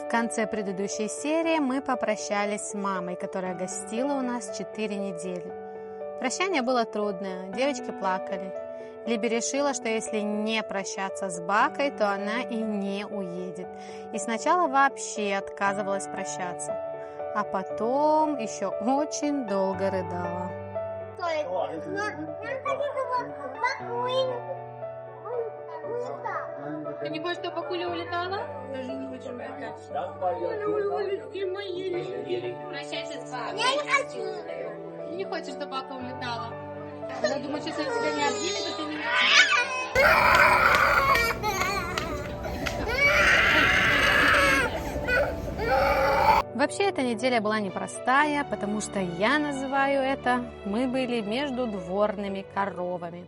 В конце предыдущей серии мы попрощались с мамой, которая гостила у нас 4 недели. Прощание было трудное, девочки плакали. Либи решила, что если не прощаться с Бакой, то она и не уедет. И сначала вообще отказывалась прощаться. А потом еще очень долго рыдала. Ты не хочешь, чтобы Бакуля улетала? Даже не хочешь улетать. Прощайся с Бакой. Я не хочу. Ты не хочешь, чтобы Бака улетала? Она думает, что если тебя не обнимет, то ты не... Вообще, эта неделя была непростая, потому что я называю это «мы были между дворными коровами».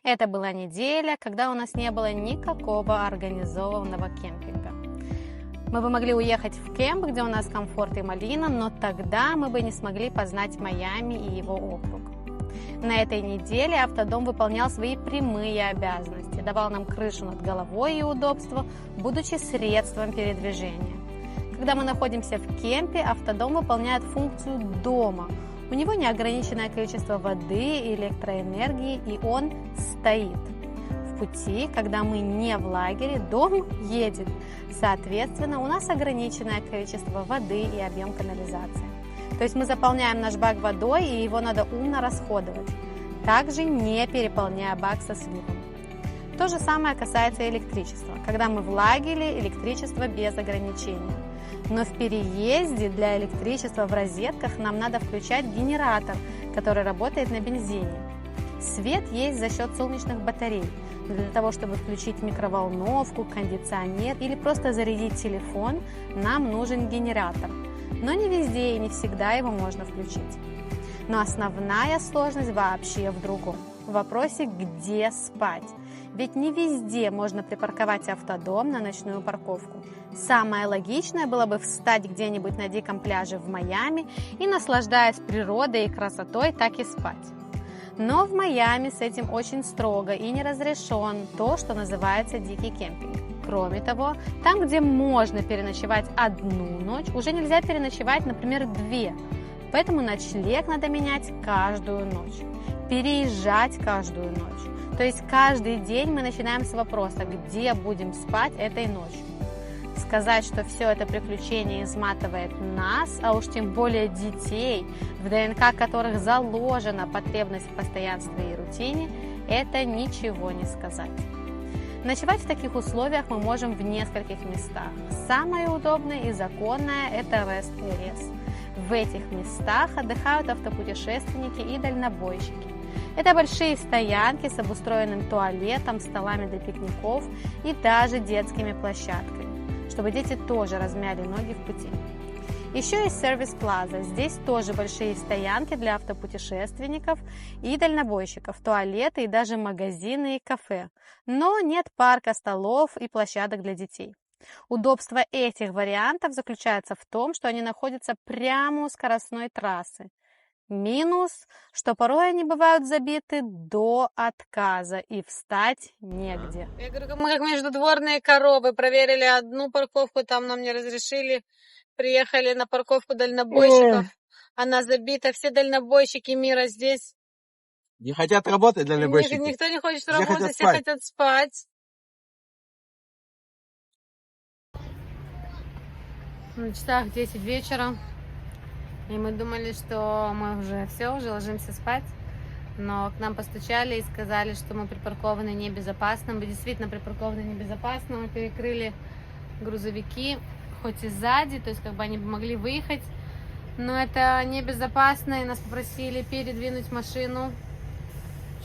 Это была неделя, когда у нас не было никакого организованного кемпинга. Мы бы могли уехать в кемп, где у нас комфорт и малина, но тогда мы бы не смогли познать Майами и его округ. На этой неделе Автодом выполнял свои прямые обязанности, давал нам крышу над головой и удобство, будучи средством передвижения. Когда мы находимся в кемпе, Автодом выполняет функцию дома. У него неограниченное количество воды и электроэнергии, и он стоит. В пути, когда мы не в лагере, дом едет. Соответственно, у нас ограниченное количество воды и объем канализации. То есть мы заполняем наш бак водой, и его надо умно расходовать. Также не переполняя бак со сливом. То же самое касается электричества. Когда мы в лагере, электричество без ограничений. Но в переезде для электричества в розетках нам надо включать генератор, который работает на бензине. Свет есть за счет солнечных батарей. Но для того, чтобы включить микроволновку, кондиционер или просто зарядить телефон, нам нужен генератор. Но не везде и не всегда его можно включить. Но основная сложность вообще в другом. В вопросе, где спать. Ведь не везде можно припарковать автодом на ночную парковку. Самое логичное было бы встать где-нибудь на диком пляже в Майами и, наслаждаясь природой и красотой, так и спать. Но в Майами с этим очень строго и не разрешен то, что называется дикий кемпинг. Кроме того, там, где можно переночевать одну ночь, уже нельзя переночевать, например, 2. Поэтому ночлег надо менять каждую ночь, переезжать каждую ночь. То есть каждый день мы начинаем с вопроса, где будем спать этой ночью. Сказать, что все это приключение изматывает нас, а уж тем более детей, в ДНК которых заложена потребность в постоянстве и рутине, это ничего не сказать. Ночевать в таких условиях мы можем в нескольких местах. Самое удобное и законное – это rest areas. В этих местах отдыхают автопутешественники и дальнобойщики. Это большие стоянки с обустроенным туалетом, столами для пикников и даже детскими площадками, чтобы дети тоже размяли ноги в пути. Еще есть сервис-плаза. Здесь тоже большие стоянки для автопутешественников и дальнобойщиков, туалеты и даже магазины и кафе. Но нет парка, столов и площадок для детей. Удобство этих вариантов заключается в том, что они находятся прямо у скоростной трассы. Минус, что порой они бывают забиты до отказа и встать негде. Я говорю, мы как междудворные коровы проверили одну парковку, там нам не разрешили. Приехали на парковку дальнобойщиков. Она забита, все дальнобойщики мира здесь. Не хотят работать дальнобойщики? Никто не хочет Все работать, хотят все спать. хотят спать. На часах 10 вечера. И мы думали, что мы уже ложимся спать. Но к нам постучали и сказали, что мы припаркованы небезопасно. Мы действительно припаркованы небезопасно. Мы перекрыли грузовики, хоть и сзади, то есть как бы они бы могли выехать. Но это небезопасно, и нас попросили передвинуть машину.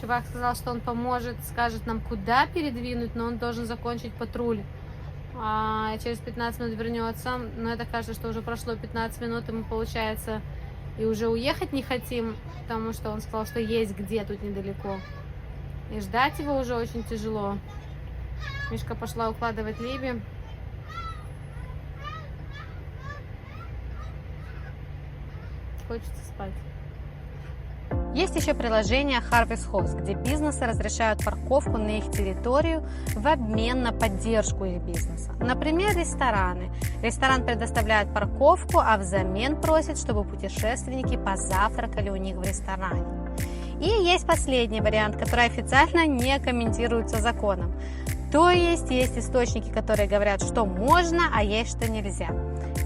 Чувак сказал, что он поможет, скажет нам, куда передвинуть, но он должен закончить патруль. Через 15 минут вернется, но это кажется, что уже прошло 15 минут, и мы, получается, и уже уехать не хотим, потому что он сказал, что есть где тут недалеко. И ждать его уже очень тяжело. Мишка пошла укладывать Либи. Хочется спать. Есть еще приложение Harvest Host, где бизнесы разрешают парковку на их территорию в обмен на поддержку их бизнеса. Например, рестораны. Ресторан предоставляет парковку, а взамен просит, чтобы путешественники позавтракали у них в ресторане. И есть последний вариант, который официально не комментируется законом. То есть источники, которые говорят, что можно, а есть, что нельзя.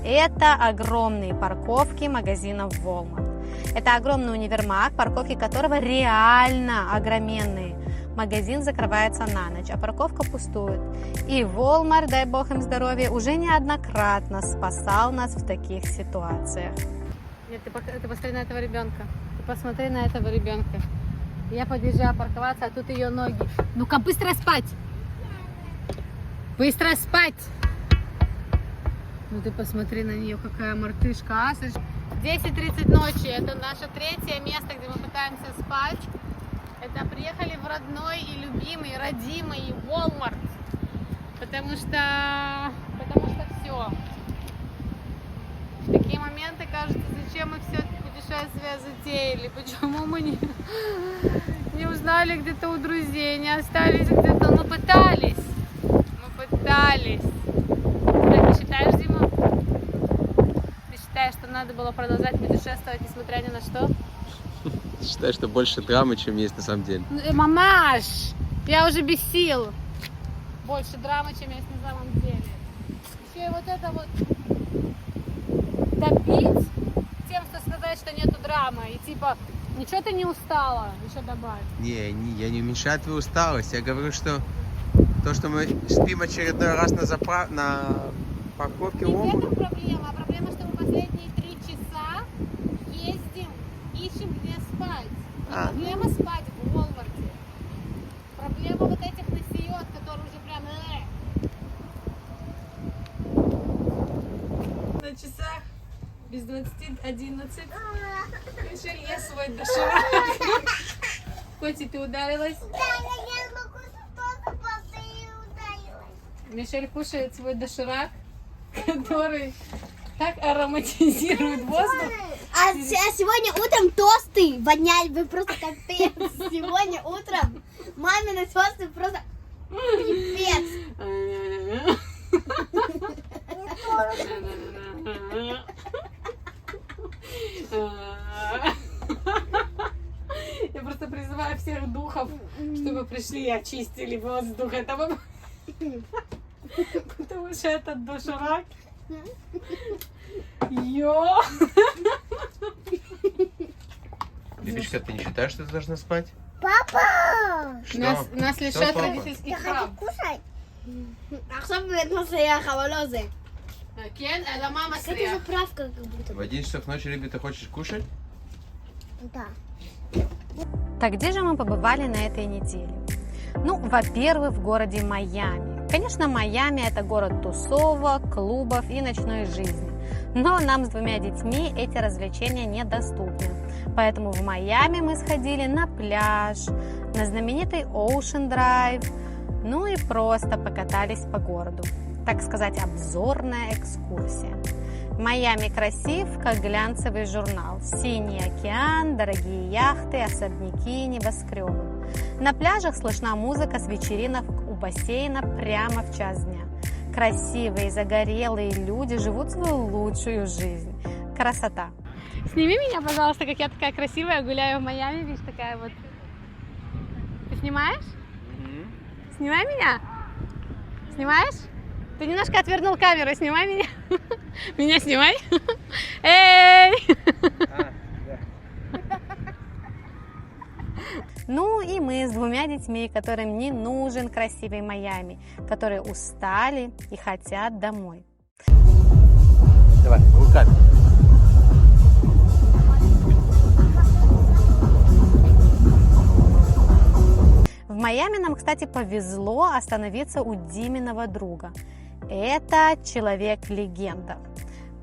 Это огромные парковки магазинов Walmart. Это огромный универмаг, парковки которого реально огроменные. Магазин закрывается на ночь, а парковка пустует. И Walmart, дай бог им здоровья, уже неоднократно спасал нас в таких ситуациях. Нет, ты посмотри на этого ребенка. Ты посмотри на этого ребенка. Я подъезжаю парковаться, а тут ее ноги. Ну-ка, быстро спать! Быстро спать! Ну ты посмотри на нее, какая мартышка, а? 10:30 ночи, это наше третье место, где мы пытаемся спать. Это приехали в родной и любимый, родимый Walmart. Потому что все. В такие моменты кажется, зачем мы все это путешествие затеяли, почему мы не узнали где-то у друзей, не остались где-то, мы пытались. Ты считаешь, Дима? Ты считаешь, что надо было продолжать путешествовать, несмотря ни на что? Считаю, что больше драмы, чем есть на самом деле. Мамаш, я уже без сил. Больше драмы, чем есть на самом деле. Еще и вот это вот добить тем, что сказать, что нету драмы. И типа, ничего ты не устала, еще добавь. Я не уменьшаю твою усталость. Я говорю, что то, что мы спим очередной раз на парковке Не в Walmart. этом проблема, а проблема, что мы последние 3 часа ездим, ищем где спать. Не проблема спать в Walmart'е. Проблема вот этих насиёт, которые уже прям... На часах без 20:11. Мишель ест свой доширак. Коти, ты ударилась? Мишель кушает свой доширак, который так ароматизирует воздух. А сегодня утром тосты воняли бы просто капец. Сегодня утром мамины тосты просто пипец. Я просто призываю всех духов, чтобы пришли и очистили воздух этого. Потому что этот доширак. Либичка, ты не считаешь, что ты должна спать? Папа! Что? Нас Что, лишат папа? родительских Я прав. хочу кушать. עכשיו באמת מסריח, אבל לא זה. כן, אלא מה Это מסריח? заправка как будто В бы. 11 часов ночи, Либи, ты хочешь кушать? Да. Так где же мы побывали на этой неделе? Ну, во-первых, в городе Майами. Конечно, Майами – это город тусовок, клубов и ночной жизни. Но нам с 2 детьми эти развлечения недоступны. Поэтому в Майами мы сходили на пляж, на знаменитый Ocean Drive, ну и просто покатались по городу. Так сказать, обзорная экскурсия. Майами красив, как глянцевый журнал. Синий океан, дорогие яхты, особняки, небоскребы. На пляжах слышна музыка с вечеринок у бассейна прямо в час дня. Красивые, загорелые люди живут свою лучшую жизнь. Красота. Сними меня, пожалуйста, как я такая красивая, гуляю в Майами, видишь, такая вот. Ты снимаешь? Снимай меня? Снимаешь? Ты немножко отвернул камеру, снимай меня. Меня снимай. Эй! Ну и мы с 2 детьми, которым не нужен красивый Майами, которые устали и хотят домой. Давай, руками. В Майами нам, кстати, повезло остановиться у Диминого друга. Это человек-легенда.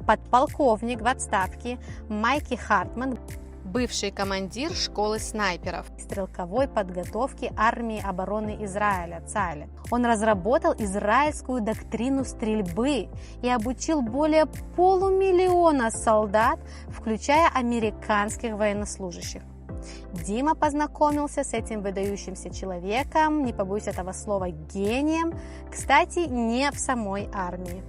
Подполковник в отставке Майки Хартман, бывший командир школы снайперов стрелковой подготовки армии обороны Израиля ЦАХАЛ. Он разработал израильскую доктрину стрельбы и обучил более 500 000 солдат, включая американских военнослужащих. Дима познакомился с этим выдающимся человеком, не побоюсь этого слова, гением, кстати, не в самой армии.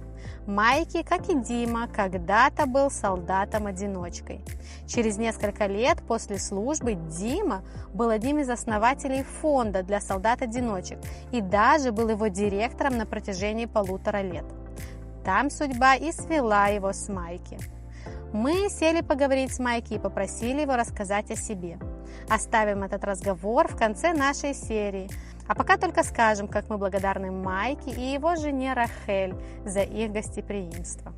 Майки, как и Дима, когда-то был солдатом-одиночкой. Через несколько лет после службы Дима был одним из основателей фонда для солдат-одиночек и даже был его директором на протяжении 1,5 лет. Там судьба и свела его с Майки. Мы сели поговорить с Майки и попросили его рассказать о себе. Оставим этот разговор в конце нашей серии. А пока только скажем, как мы благодарны Майке и его жене Рахель за их гостеприимство.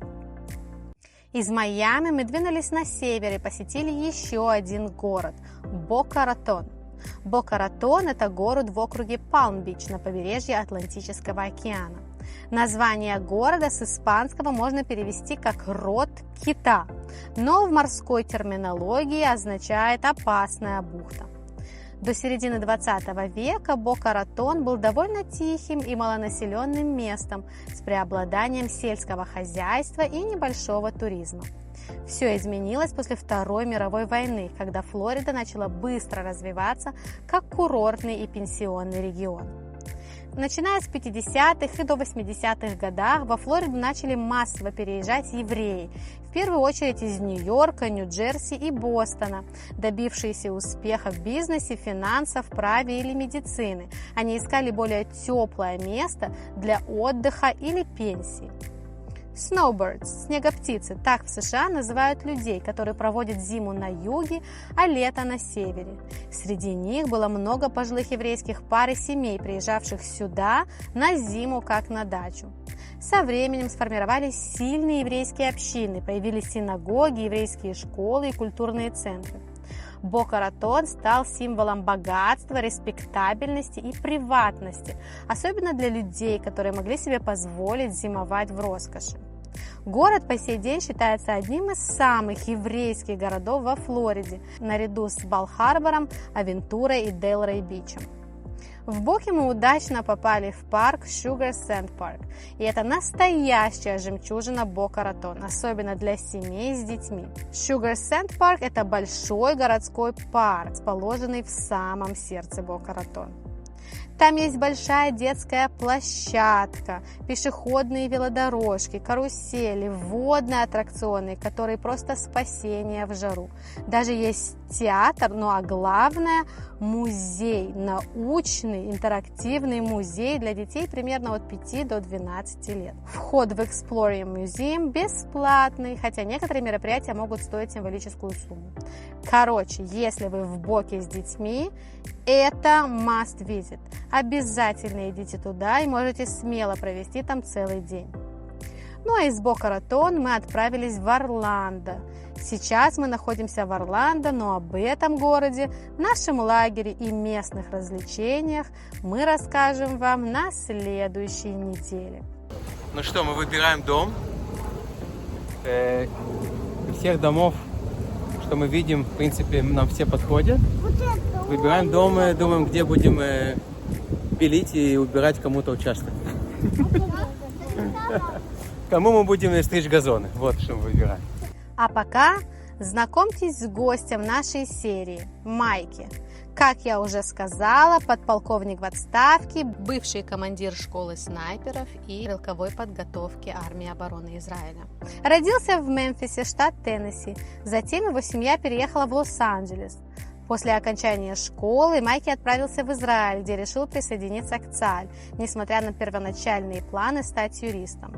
Из Майами мы двинулись на север и посетили еще один город – Бока Ратон. Бока Ратон – это город в округе Палм-Бич на побережье Атлантического океана. Название города с испанского можно перевести как «рот кита», но в морской терминологии означает «опасная бухта». До середины 20 века Бока Ратон был довольно тихим и малонаселенным местом с преобладанием сельского хозяйства и небольшого туризма. Все изменилось после Второй мировой войны, когда Флорида начала быстро развиваться как курортный и пенсионный регион. Начиная с 50-х и до 80-х годах во Флориду начали массово переезжать евреи, в первую очередь из Нью-Йорка, Нью-Джерси и Бостона, добившиеся успеха в бизнесе, финансах, праве или медицины. Они искали более теплое место для отдыха или пенсии. Snowbirds, снегоптицы, так в США называют людей, которые проводят зиму на юге, а лето на севере. Среди них было много пожилых еврейских пар и семей, приезжавших сюда на зиму как на дачу. Со временем сформировались сильные еврейские общины, появились синагоги, еврейские школы и культурные центры. Бока Ратон стал символом богатства, респектабельности и приватности, особенно для людей, которые могли себе позволить зимовать в роскоши. Город по сей день считается одним из самых еврейских городов во Флориде, наряду с Бал-Харбором, Авентурой и Делрей-Бичем. В Боке мы удачно попали в парк Sugar Sand Park, и это настоящая жемчужина Бока Ратон, особенно для семей с детьми. Sugar Sand Park – это большой городской парк, расположенный в самом сердце Бока Ратон. Там есть большая детская площадка, пешеходные велодорожки, карусели, водные аттракционы, которые просто спасение в жару. Даже есть театр, ну а главное – музей, научный интерактивный музей для детей примерно от 5 до 12 лет. Вход в Exploring Museum бесплатный, хотя некоторые мероприятия могут стоить символическую сумму. Короче, если вы в Боке с детьми, это must visit. Обязательно идите туда и можете смело провести там целый день. Ну а из Бока Ратон мы отправились в Орландо. Сейчас мы находимся в Орландо, но об этом городе, нашем лагере и местных развлечениях мы расскажем вам на следующей неделе. Ну что, мы выбираем дом. Из всех домов, что мы видим, в принципе, нам все подходят. Выбираем дом, думаем, где будем пилить и убирать кому-то участок. Кому мы будем стричь газоны. Вот что мы выбираем. А пока знакомьтесь с гостем нашей серии – Майки. Как я уже сказала, подполковник в отставке, бывший командир школы снайперов и стрелковой подготовки армии обороны Израиля. Родился в Мемфисе, штат Теннесси. Затем его семья переехала в Лос-Анджелес. После окончания школы Майки отправился в Израиль, где решил присоединиться к ЦАХАЛ, несмотря на первоначальные планы стать юристом.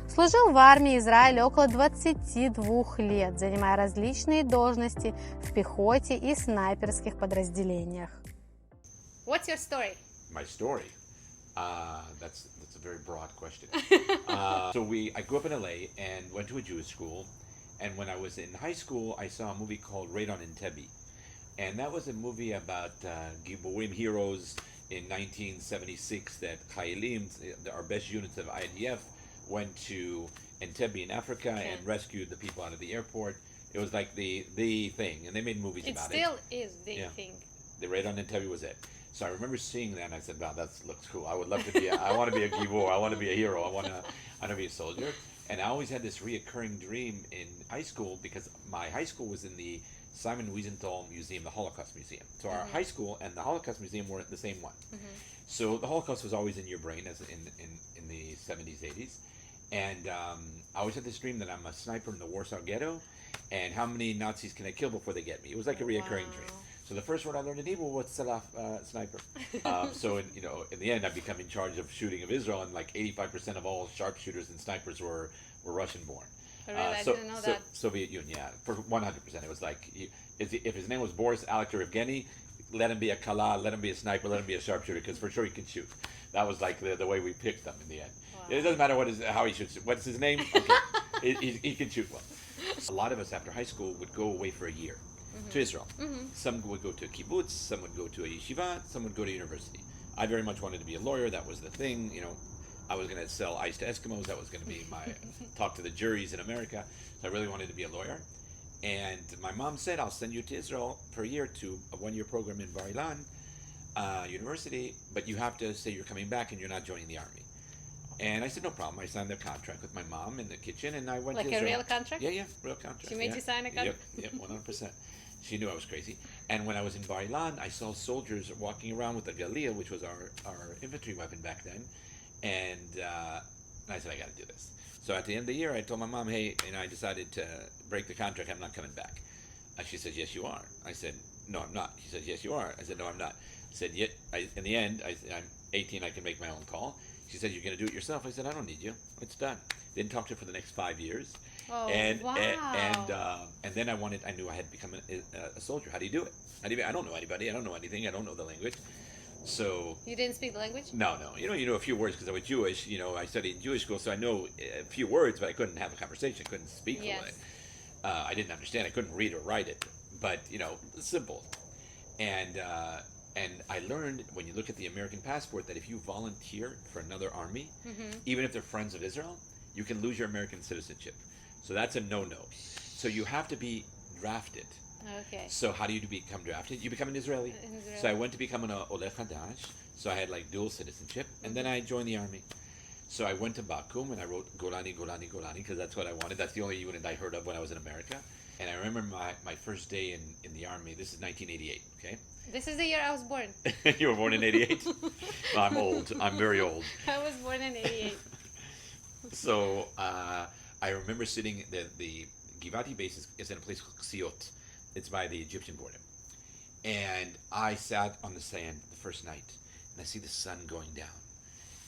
Служил в армии Израиля около 22 лет, занимая различные должности в пехоте и снайперских подразделениях. What's your story? My story? That's a very broad question. I grew up in LA and went to a Jewish school. And when I was in high school, I saw a movie called Radon Entebbe. And that was a movie about Giborim heroes in 1976 that Chayalim, our best units of IDF, went to Entebbe in Africa and rescued the people out of the airport. It was like the thing, and they made movies about it. It still is the thing. The Radon Entebbe was it. So I remember seeing that, and I said, "Wow, that looks cool. I would love to be. I want to be a gibor. I want to be a hero. I want to be a soldier." And I always had this reoccurring dream in high school because my high school was in the Simon Wiesenthal Museum, the Holocaust Museum. So our high school and the Holocaust Museum were the same one. So the Holocaust was always in your brain as in the 70s, 80s. And I always had this dream that I'm a sniper in the Warsaw Ghetto, and how many Nazis can I kill before they get me? It was like a reoccurring dream. So the first word I learned in Hebrew was salaf, sniper. So in the end, I become in charge of shooting of Israel, and like 85% of all sharpshooters and snipers were Russian-born. Really? I didn't know that. Soviet Union, yeah, for 100%. It was like, if his name was Boris, Alex, or Evgeny, let him be a kala, let him be a sniper, let him be a sharpshooter, because for sure he can shoot. That was like the way we picked them in the end. Wow. It doesn't matter how he shoots. What's his name? Okay. he can shoot well. A lot of us after high school would go away for a year to Israel. Some would go to a kibbutz, some would go to a yeshiva, some would go to university. I very much wanted to be a lawyer. That was the thing. I was going to sell ice to Eskimos. That was going to be my talk to the juries in America. So I really wanted to be a lawyer. And my mom said, I'll send you to Israel for a year to a one-year program in Bar Ilan University, but you have to say you're coming back and you're not joining the army. And I said, no problem. I signed the contract with my mom in the kitchen, and I went to Israel. Like a real contract? Yeah, real contract. She made you sign a contract? Yep, 100%. She knew I was crazy. And when I was in Bar Ilan, I saw soldiers walking around with a galil, which was our infantry weapon back then. And I said, I got to do this. So at the end of the year, I told my mom, hey, I decided to break the contract. I'm not coming back. She said, yes, you are. I said, no, I'm not. She said, yes, you are. I said, no, I'm not. I said, in the end, I'm 18, I can make my own call. She said, you're going to do it yourself. I said, I don't need you. It's done. Didn't talk to her for the next 5 years. Oh, wow. And then I knew I had become a soldier. How do you do it? I don't know anybody. I don't know anything. I don't know the language. So you didn't speak the language? No. You know a few words because I was Jewish. I studied in Jewish school, so I know a few words, but I couldn't have a conversation. Couldn't speak. Yes. I didn't understand. I couldn't read or write it. But simple. And I learned when you look at the American passport that if you volunteer for another army, even if they're friends of Israel, you can lose your American citizenship. So that's a no-no. So you have to be drafted. Okay. So how do you become drafted? You become an Israeli. So I went to become an Oleh Hadash. So I had like dual citizenship. And then I joined the army. So I went to Bakum and I wrote Golani, Golani, Golani, because that's what I wanted. That's the only unit I heard of when I was in America. And I remember my first day in the army. This is 1988, okay? This is the year I was born. You were born in 88? Well, I'm old. I'm very old. I was born in 88. So I remember sitting, the Givati base is in a place called Ksiot. It's by the Egyptian border. And I sat on the sand the first night, and I see the sun going down.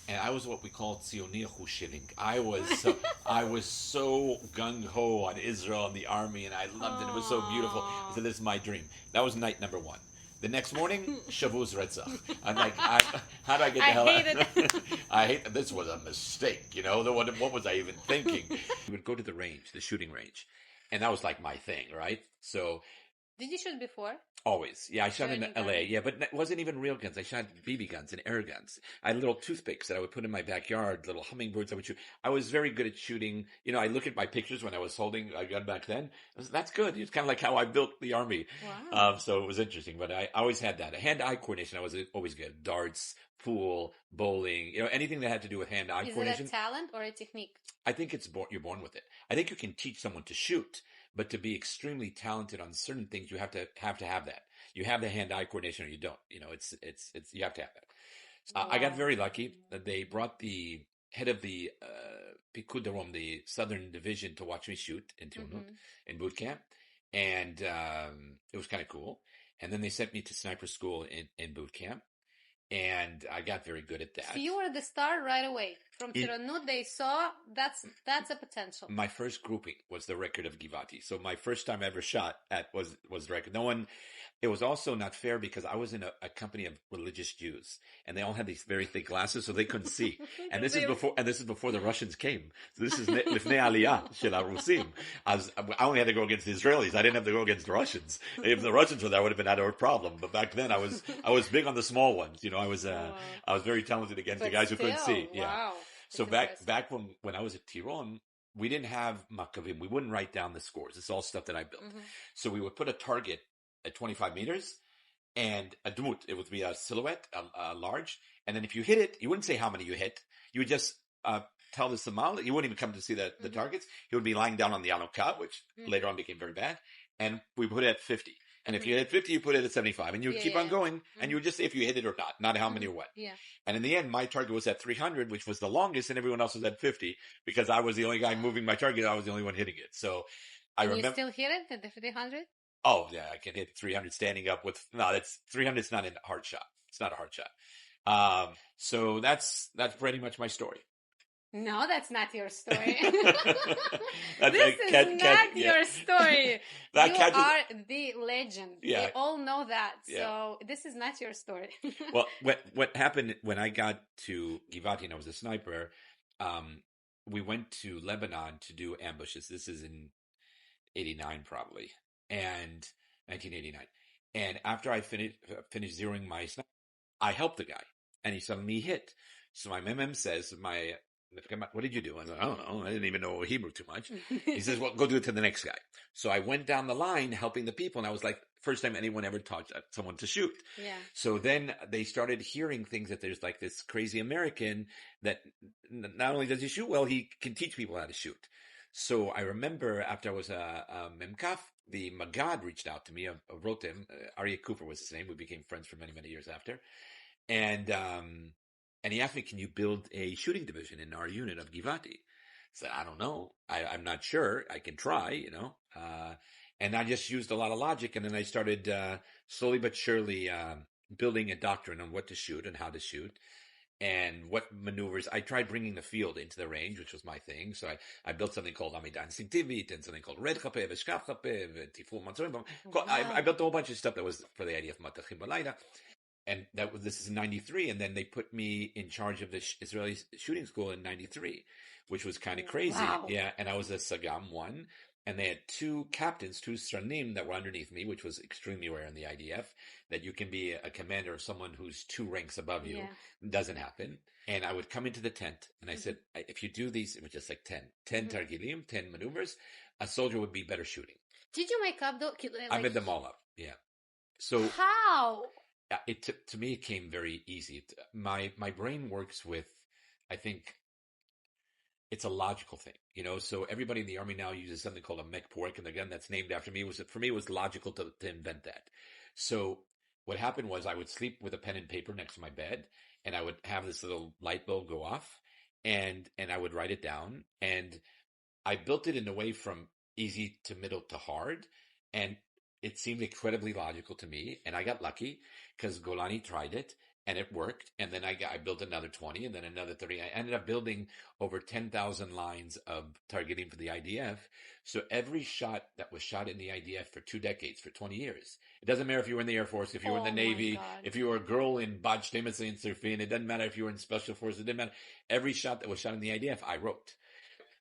And I was what we call Tzionir Hushiving. I was so gung-ho on Israel and the army, and I loved it. It was so beautiful. I said, this is my dream. That was night number one. The next morning, Shavuz Retzach. I'm like, how do I get the hell out? I hate this was a mistake, What was I even thinking? We would go to the range, the shooting range. And that was like my thing, right? So... Did you shoot before? Always. Yeah, I shot in LA. Yeah, but it wasn't even real guns. I shot BB guns and air guns. I had little toothpicks that I would put in my backyard, little hummingbirds I would shoot. I was very good at shooting. I look at my pictures when I was holding a gun back then. That's good. It's kind of like how I built the army. Wow. So it was interesting. But I always had that. Hand-eye coordination, I was always good. Darts, pool, bowling, anything that had to do with hand-eye coordination. Is it a talent or a technique? I think you're born with it. I think you can teach someone to shoot. But to be extremely talented on certain things, you have to have that. You have the hand-eye coordination, or you don't. It's you have to have that. Wow. I got very lucky that they brought the head of the Pikud Darom, the Southern Division, to watch me shoot in Tiunut in boot camp, and it was kind of cool. And then they sent me to sniper school in boot camp, and I got very good at that. So you were the star right away. From Tiranut, they saw that's a potential. My first grouping was the record of Givati. So my first time I ever shot at was the record. No one. It was also not fair because I was in a company of religious Jews, and they all had these very thick glasses, so they couldn't see. And this is before the Russians came. So this is Lifnei Aliyah Shel HaRusim. I only had to go against the Israelis. I didn't have to go against the Russians. If the Russians were there, I would have been out of a problem. But back then, I was big on the small ones. I was very talented against the guys who couldn't see. Yeah. Wow. So back when I was at Tiron, we didn't have makavim. We wouldn't write down the scores. It's all stuff that I built. So we would put a target at 25 meters and a dmut. It would be a silhouette, a large. And then if you hit it, you wouldn't say how many you hit. You would just tell the Somali, he wouldn't even come to see the targets. He would be lying down on the Anoka, which later on became very bad. And we put it at 50. And if you hit 50, you put it at 75. And you would keep on going. And you would just say if you hit it or not how many or what. Yeah. And in the end, my target was at 300, which was the longest, and everyone else was at 50 because I was the only guy moving my target. I was the only one hitting it. So I remember. You still hit it at the 300? Oh, yeah, I can hit 300 standing up with, no, that's 300 is not a hard shot. It's not a hard shot. So that's pretty much my story. No, that's not your story. This is not your story. You are the legend. Yeah. We all know that. Yeah. So this is not your story. Well, what happened when I got to Givati and I was a sniper, we went to Lebanon to do ambushes. This is in 89 probably, and 1989. And after I finished zeroing my sniper, I helped the guy, and he saw me hit. So my mem says, what did you do? I was like, I don't know. I didn't even know Hebrew too much. He says, well, go do it to the next guy. So I went down the line helping the people, and I was like, first time anyone ever taught someone to shoot. Yeah. So then they started hearing things that there's like this crazy American that not only does he shoot well, he can teach people how to shoot. So I remember after I was a Memkaf, the Magad reached out to me, wrote to him. Aryeh Cooper was his name. We became friends for many, many years after. And he asked me, can you build a shooting division in our unit of Givati? I said, I don't know. I'm not sure. I can try, and I just used a lot of logic. And then I started slowly but surely building a doctrine on what to shoot and how to shoot and what maneuvers. I tried bringing the field into the range, which was my thing. So I built something called Amida Instinctivit and something called Red Chapev, Eshkaf Chapev, Tiful Mansorim. I built a whole bunch of stuff that was for the idea of Matachim Balayda. And this is in 93. And then they put me in charge of the Israeli shooting school in 93, which was kind of crazy. Wow. Yeah. And I was a Sagam 1. And they had two captains, two stranim that were underneath me, which was extremely rare in the IDF, that you can be a commander of someone who's 2 ranks above you. Yeah. Doesn't happen. And I would come into the tent and I said, if you do these, it was just like 10 targilim, 10 maneuvers, a soldier would be better shooting. Did you make up those? I made them all up. Yeah. So how? To me, it came very easy. My brain works with, I think, it's a logical thing, so everybody in the army now uses something called a mech pork, and again, that's named after me. For me, it was logical to invent that. So what happened was I would sleep with a pen and paper next to my bed, and I would have this little light bulb go off, and I would write it down, and I built it in a way from easy to middle to hard, and it seemed incredibly logical to me, and I got lucky because Golani tried it, and it worked. And then I built another 20, and then another 30. I ended up building over 10,000 lines of targeting for the IDF. So every shot that was shot in the IDF for 2 decades, for 20 years, it doesn't matter if you were in the Air Force, if you were in the Navy, if you were a girl in Baj Demetsi and Surfin, it doesn't matter if you were in Special Forces, it didn't matter. Every shot that was shot in the IDF, I wrote.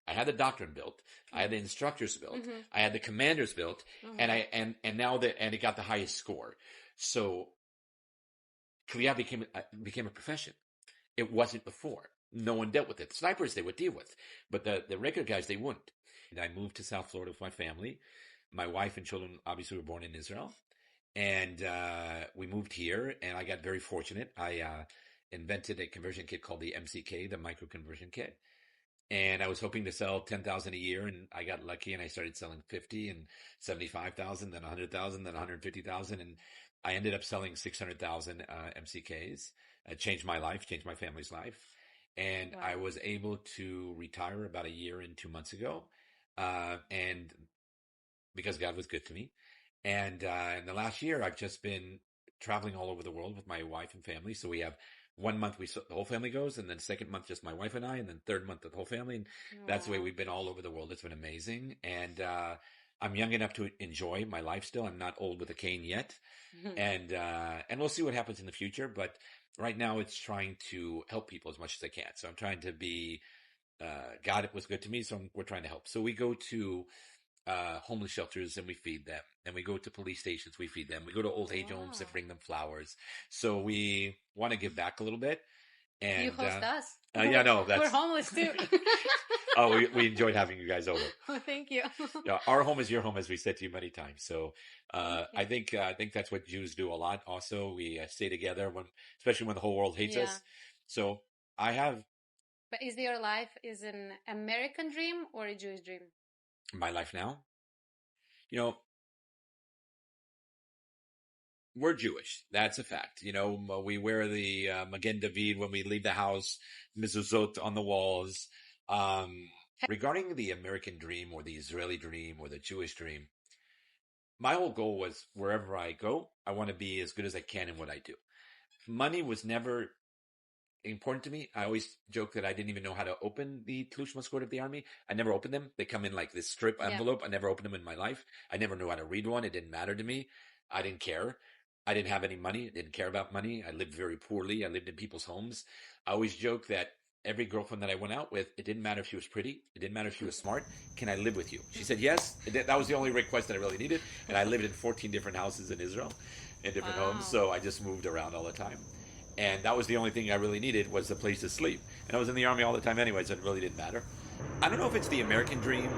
I had the doctrine built. I had the instructors built. Mm-hmm. I had the commanders built, mm-hmm. and now it got the highest score. So Kliya became a profession. It wasn't before. No one dealt with it. The snipers they would deal with, but the regular guys they wouldn't. And I moved to South Florida with my family. My wife and children obviously were born in Israel, and we moved here. And I got very fortunate. I invented a conversion kit called the MCK, the micro conversion kit. And I was hoping to sell 10,000 a year, and I got lucky, and I started selling 50 and 75,000, then 100,000, then 150,000, and I ended up selling 600,000 MCKs. It changed my life, changed my family's life, and wow. I was able to retire about a year and 2 months ago, and because God was good to me. And in the last year, I've just been traveling all over the world with my wife and family. So we have 1 month the whole family goes, and then second month just my wife and I, and then third month the whole family. And that's the way we've been all over the world. It's been amazing. And I'm young enough to enjoy my life still. I'm not old with a cane yet. And we'll see what happens in the future. But right now it's trying to help people as much as I can. So I'm trying to be, God was good to me. So we're trying to help. So we go to homeless shelters and we feed them. And we go to police stations, we feed them. We go to old age homes and bring them flowers. So we want to give back a little bit. And you host us. Yeah, no, we're homeless too. Oh, we enjoyed having you guys over. Oh, thank you. Yeah, our home is your home, as we said to you many times. So I think that's what Jews do a lot. Also, we stay together especially when the whole world hates us. So I have But is your life is an American dream or a Jewish dream? My life now? You know, we're Jewish. That's a fact. You know, we wear the Magen David when we leave the house, mezuzot on the walls. Regarding the American dream or the Israeli dream or the Jewish dream, my whole goal was wherever I go, I want to be as good as I can in what I do. Money was never important to me. I always joke that I didn't even know how to open the Tlush Maskort of the army. I never opened them. They come in like this strip envelope. I never opened them in my life. I never knew how to read one. It didn't matter to me. I didn't care. I didn't have any money. I didn't care about money. I lived very poorly. I lived in people's homes. I always joke that every girlfriend that I went out with, it didn't matter if she was pretty. It didn't matter if she was smart. Can I live with you? She said yes. That was the only request that I really needed. And I lived in 14 different houses in Israel, in different homes. So I just moved around all the time. And that was the only thing I really needed was a place to sleep. And I was in the army all the time anyway, so it really didn't matter. I don't know if it's the American dream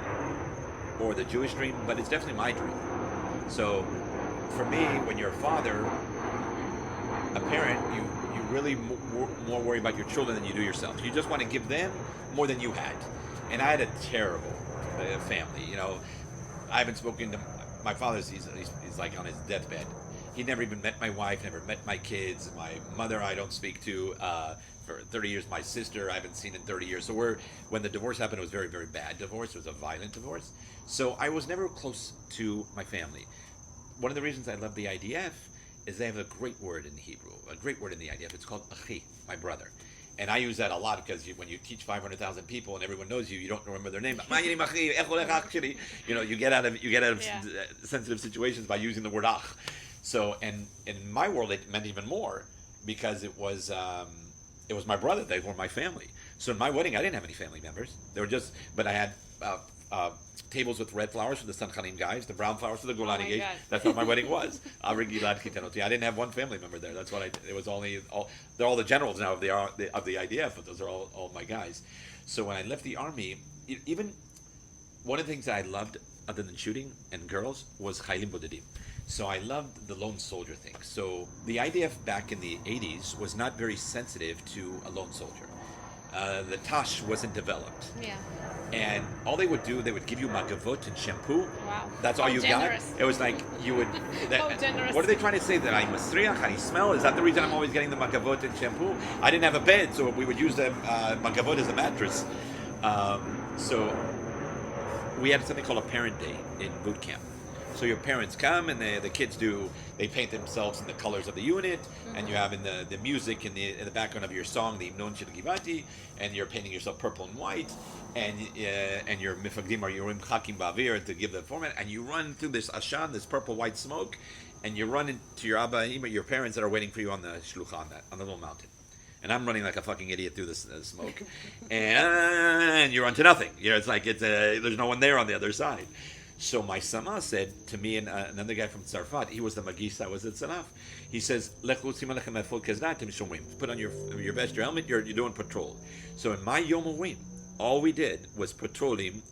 or the Jewish dream, but it's definitely my dream. So for me, when you're a father, a parent, you really more worry about your children than you do yourself. You just want to give them more than you had. And I had a terrible family. You know, I haven't spoken to my father. He's like on his deathbed. He never even met my wife, never met my kids. My mother I don't speak to for 30 years. My sister I haven't seen in 30 years. So when the divorce happened, it was a very, very bad divorce. It was a violent divorce. So I was never close to my family. One of the reasons I love the IDF is they have a great word in Hebrew, a great word in the IDF. It's called achi, my brother. And I use that a lot because when you teach 500,000 people and everyone knows you, you don't remember their name. You know, you get out of sensitive situations by using the word ach. So, and in my world, it meant even more because it was my brother. They were my family. So in my wedding, I didn't have any family members. They were but I had tables with red flowers for the Sanchanim guys, the brown flowers for the Golani guys. That's what my wedding was. I didn't have one family member there. That's what it was they're all the generals now of the IDF, but those are all my guys. So when I left the army, even one of the things that I loved other than shooting and girls was Chaylim Bodedim. So I loved the lone soldier thing. So the IDF back in the 80s was not very sensitive to a lone soldier. The Tash wasn't developed. Yeah. And all they would do, they would give you magavot and shampoo. Wow. That's all you generous. got. It was like you would. Generous. What are they trying to say? That I'm masriach, I smell? Is that the reason I'm always getting the magavot and shampoo? I didn't have a bed, so we would use the magavot as a mattress. So we had something called a parent day in boot camp. So your parents come and the kids they paint themselves in the colors of the unit, and you have in the music in the background of your song, the Himnon Shel Givati, and you're painting yourself purple and white, and your mifagdim are your chakim ba'avir to give the format, and you run through this ashan, this purple white smoke, and you run into your abba, your parents that are waiting for you on the shlucha, on the little mountain. And I'm running like a fucking idiot through this smoke, and you run to nothing. You know, it's like there's no one there on the other side. So my sama said to me and another guy from Tzarfat, he was the magis, I was at Tzaraf. He says, put on your vest, your helmet, you're doing patrol. So in my Yom HaWim, all we did was patrolling,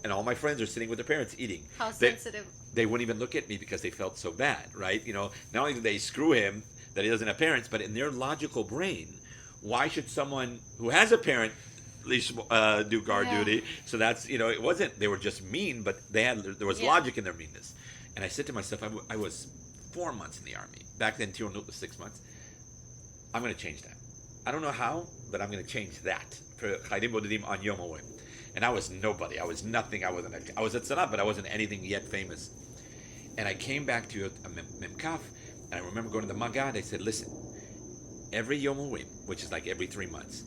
and all my friends are sitting with their parents eating. How sensitive. They wouldn't even look at me because they felt so bad, right? You know, not only did they screw him that he doesn't have parents, but in their logical brain, why should someone who has a parent do guard duty? So that's, it wasn't, they were just mean, but there was logic in their meanness. And I said to myself, I was 4 months in the army. Back then, Tirunut was 6 months. I'm going to change that. I don't know how, but I'm going to change that for Chaylim Bodedim on Yom HaWim. And I was nobody. I was nothing. I was at Sanat, but I wasn't anything yet famous. And I came back to Memkaf, and I remember going to the Magad. I said, listen, every Yom HaWim, which is like every 3 months,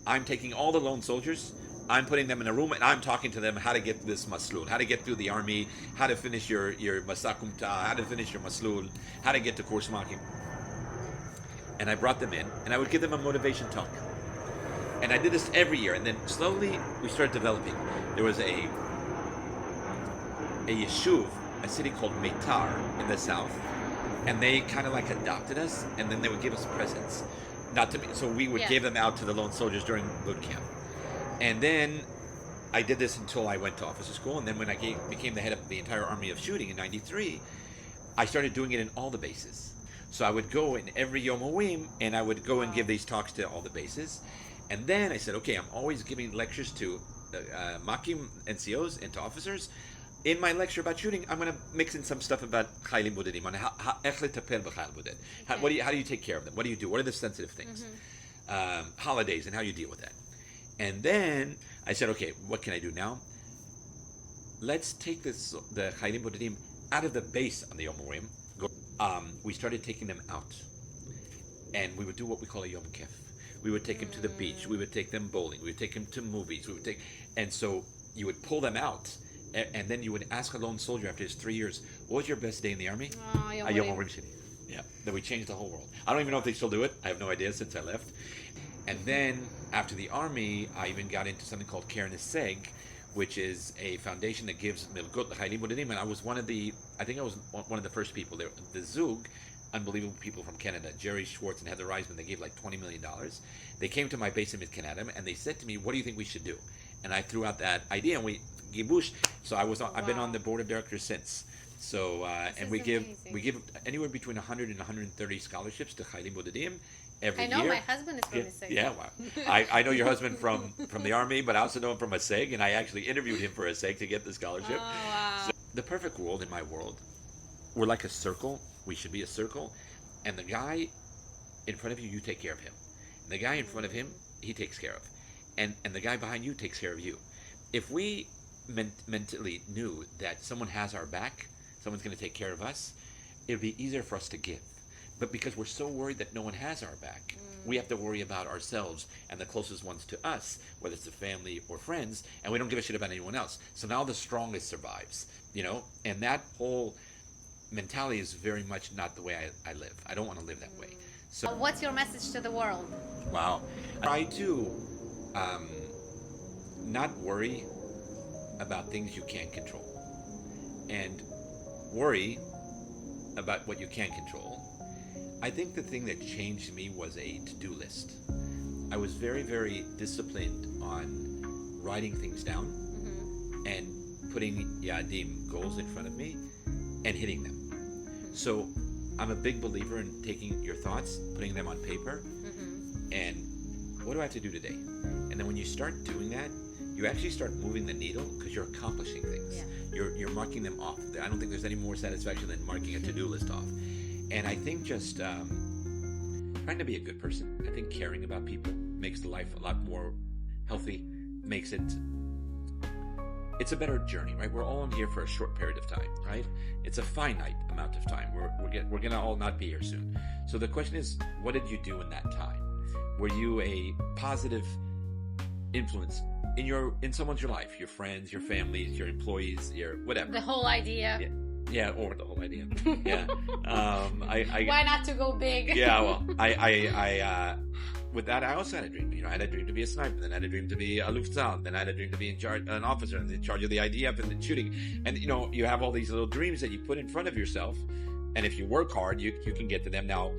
I'm taking all the lone soldiers, I'm putting them in a room, and I'm talking to them how to get this maslul, how to get through the army, how to finish your masakumta, how to finish your maslul, how to get to course makim. And I brought them in, and I would give them a motivation talk. And I did this every year, and then slowly we started developing. There was a yeshuv, a city called Meitar in the south, and they kind of like adopted us, and then they would give us presents. Not to me, so we would give them out to the lone soldiers during boot camp. And then I did this until I went to officer school, and then when I became the head of the entire army of shooting in '93, I started doing it in all the bases. So I would go in every Yom HaWim, and I would go and give these talks to all the bases. And then I said, okay, I'm always giving lectures to Makim NCOs and to officers. In my lecture about shooting, I'm going to mix in some stuff about Chaylim Bodedim, on how do you take care of them? What do you do? What are the sensitive things? Holidays and how you deal with that. And then I said, okay, what can I do now? Let's take the Chaylim Bodedim out of the base on the Yom Urim. We started taking them out. And we would do what we call a Yom Kef. We would take them to the beach. We would take them bowling. We would take them to movies. And so you would pull them out. And then you would ask a lone soldier after his 3 years, what was your best day in the army? Yom Urim Sheni. Yeah, then we changed the whole world. I don't even know if they still do it. I have no idea since I left. And then after the army, I even got into something called Keren Eseg, which is a foundation that gives milgot l'chaylim bodedim. And I was one of the first people there. The Zug, unbelievable people from Canada, Jerry Schwartz and Heather Reisman, they gave like $20 million. They came to my base in Mid-Canada and they said to me, what do you think we should do? And I threw out that idea and we gibush. So I've been on the board of directors since. So and we give anywhere between 100 and 130 scholarships to Chaylim Bodedim every year. I know my husband is from Eseg. Yeah, wow. I know your husband from the army, but I also know him from Eseg, and I actually interviewed him for Eseg to get the scholarship. Oh, wow. So the perfect world in my world, we're like a circle. We should be a circle, and the guy in front of you, you take care of him. And the guy in front of him, he takes care of, and the guy behind you takes care of you. If we mentally knew that someone has our back, someone's going to take care of us, it would be easier for us to give. But because we're so worried that no one has our back, we have to worry about ourselves and the closest ones to us, whether it's the family or friends, and we don't give a shit about anyone else. So now the strongest survives, and that whole mentality is very much not the way I live. I don't want to live that way. So what's your message to the world? Wow. Try to not worry about things you can't control, and worry about what you can control. I think the thing that changed me was a to-do list. I was very, very disciplined on writing things down and putting yadim, goals in front of me, and hitting them. So I'm a big believer in taking your thoughts, putting them on paper, and what do I have to do today? And then when you start doing that, you actually start moving the needle because you're accomplishing things. Yeah. You're marking them off. I don't think there's any more satisfaction than marking a to-do list off. And I think just trying to be a good person. I think caring about people makes life a lot more healthy, makes it's a better journey, right? We're all in here for a short period of time, right? It's a finite amount of time. We're gonna all not be here soon. So the question is, what did you do in that time? Were you a positive influence in someone's life, your friends, your families, your employees, your whatever? The whole idea. Yeah, or the whole idea. Yeah. Why not to go big? Yeah, well, with that, I also had a dream. I had a dream to be a sniper, then I had a dream to be a Luftwaffe, then I had a dream to be an officer in charge of the IDF and the shooting. And you have all these little dreams that you put in front of yourself, and if you work hard, you can get to them. Now,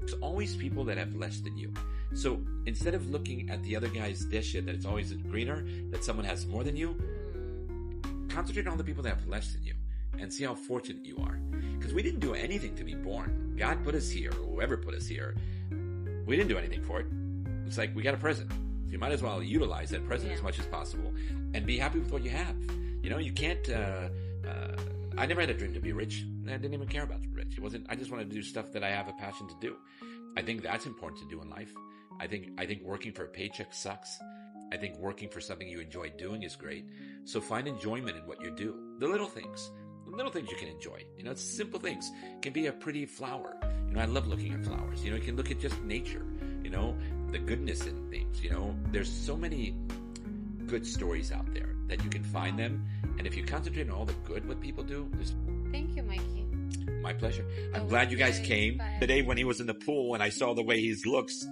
there's always people that have less than you. So instead of looking at the other guy's shit, that it's always greener, that someone has more than you, concentrate on the people that have less than you and see how fortunate you are. Because we didn't do anything to be born. God put us here, or whoever put us here. We didn't do anything for it. It's like we got a present. So you might as well utilize that present as much as possible and be happy with what you have. You can't... I never had a dream to be rich. I didn't even care about rich. I just wanted to do stuff that I have a passion to do. I think that's important to do in life. I think working for a paycheck sucks. I think working for something you enjoy doing is great. So find enjoyment in what you do. The little things you can enjoy. It's simple things. It can be a pretty flower. I love looking at flowers. You can look at just nature. The goodness in things. There's so many good stories out there that you can find them. And if you concentrate on all the good what people do, Thank you, Mikey. My pleasure. I'm glad you guys came. Today when he was in the pool and I saw the way he looks,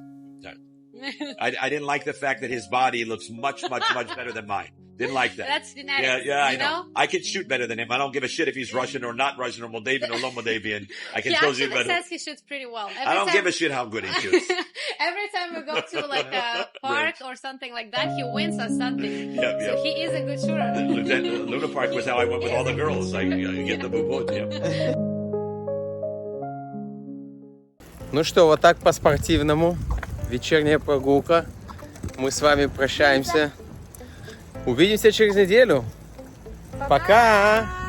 I didn't like the fact that his body looks much, much, much better than mine. Didn't like that. That's genetic. Yeah, I know. I can shoot better than him. I don't give a shit if he's Russian or not Russian or Moldavian or low Moldavian. I can tell you better. He actually says he shoots pretty well. I don't give a shit how good he shoots. Every time we go to like a park or something like that, he wins us something. Yep. So he is a good shooter. Luna Park was how I went with all the girls. I get the bubot. Yeah. Ну что, вот так по-спортивному. Вечерняя прогулка. Мы с вами прощаемся. Увидимся через неделю. Пока!